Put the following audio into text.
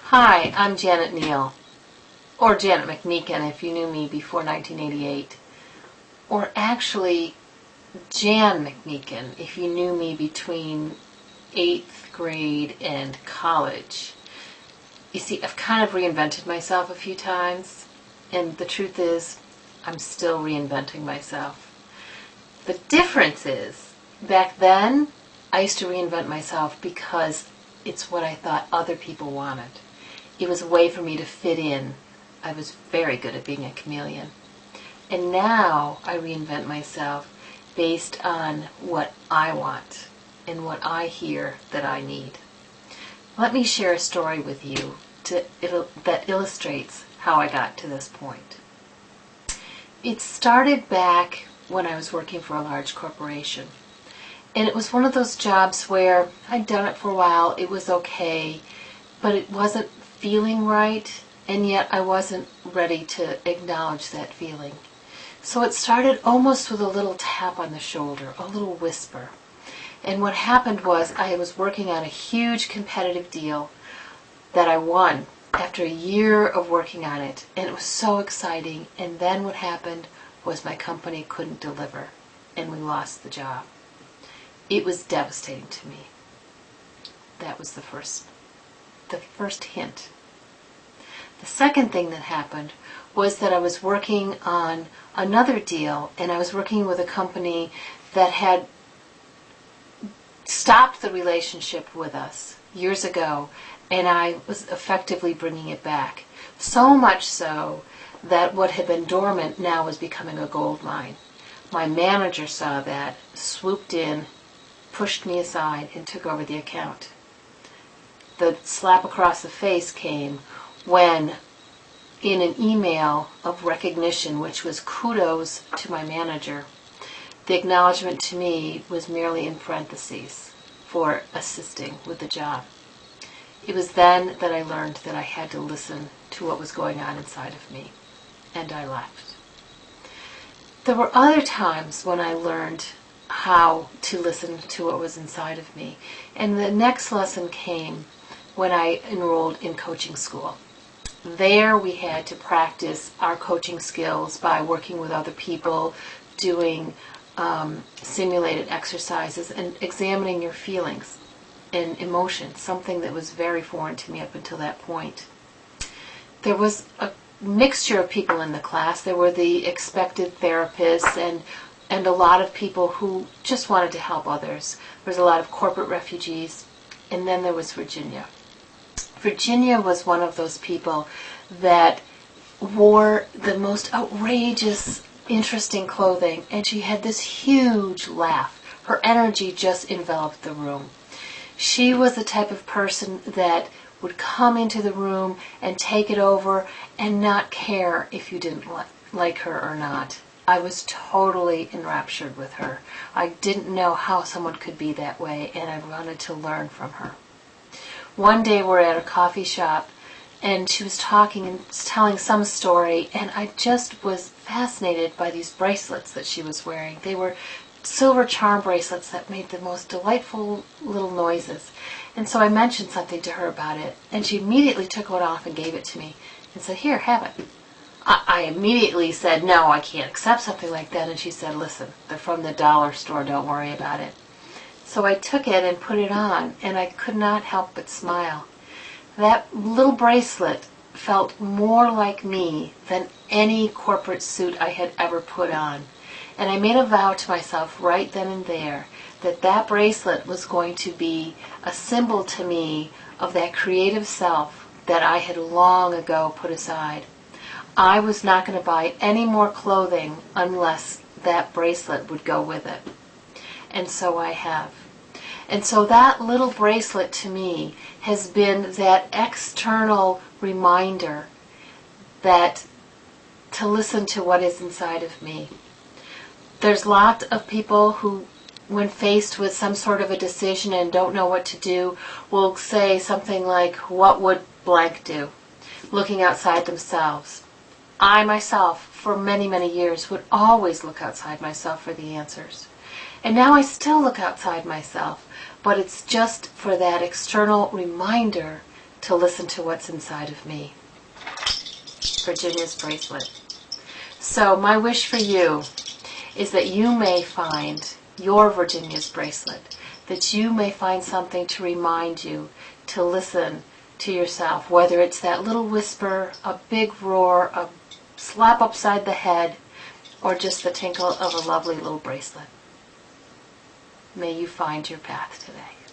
Hi, I'm Janet Neal, or Janet McMeekin if you knew me before 1988, or actually Jan McMeekin if you knew me between 8th grade and college. You see, I've kind of reinvented myself a few times, and the truth is, I'm still reinventing myself. The difference is, back then, I used to reinvent myself because it's what I thought other people wanted. It was a way for me to fit in. I was very good at being a chameleon. And now I reinvent myself based on what I want and what I hear that I need. Let me share a story with you that illustrates how I got to this point. It started back when I was working for a large corporation. And it was one of those jobs where I'd done it for a while, it was okay, but it wasn't feeling right, and yet I wasn't ready to acknowledge that feeling. So it started almost with a little tap on the shoulder, a little whisper. And what happened was I was working on a huge competitive deal that I won after a year of working on it, and it was so exciting. And then what happened was my company couldn't deliver, and we lost the job. It was devastating to me. That was the first hint. The second thing that happened was that I was working on another deal, and I was working with a company that had stopped the relationship with us years ago, and I was effectively bringing it back. So much so that what had been dormant now was becoming a gold mine. My manager saw that, swooped in, pushed me aside, and took over the account. The slap across the face came when, in an email of recognition, which was kudos to my manager, the acknowledgement to me was merely in parentheses for assisting with the job. It was then that I learned that I had to listen to what was going on inside of me, and I left. There were other times when I learned how to listen to what was inside of me, and the next lesson came when I enrolled in coaching school. There we had to practice our coaching skills by working with other people, doing simulated exercises, and examining your feelings and emotions, something that was very foreign to me up until that point. There was a mixture of people in the class. There were the expected therapists and a lot of people who just wanted to help others. There was a lot of corporate refugees, and then there was Virginia. Virginia was one of those people that wore the most outrageous, interesting clothing, and she had this huge laugh. Her energy just enveloped the room. She was the type of person that would come into the room and take it over and not care if you didn't like her or not. I was totally enraptured with her. I didn't know how someone could be that way, and I wanted to learn from her. One day we're at a coffee shop, and she was talking and telling some story, and I just was fascinated by these bracelets that she was wearing. They were silver charm bracelets that made the most delightful little noises. And so I mentioned something to her about it, and she immediately took one off and gave it to me and said, "Here, have it." I immediately said, "No, I can't accept something like that." And she said, "Listen, they're from the dollar store, don't worry about it." So I took it and put it on, and I could not help but smile. That little bracelet felt more like me than any corporate suit I had ever put on. And I made a vow to myself right then and there that that bracelet was going to be a symbol to me of that creative self that I had long ago put aside. I was not going to buy any more clothing unless that bracelet would go with it. And so I have. And so that little bracelet to me has been that external reminder that to listen to what is inside of me. There's lots of people who, when faced with some sort of a decision and don't know what to do, will say something like, "What would blank do?" Looking outside themselves. I myself, for many, many years, would always look outside myself for the answers. And now I still look outside myself, but it's just for that external reminder to listen to what's inside of me. Virginia's bracelet. So my wish for you is that you may find your Virginia's bracelet, that you may find something to remind you to listen to yourself, whether it's that little whisper, a big roar, a slap upside the head, or just the tinkle of a lovely little bracelet. May you find your path today.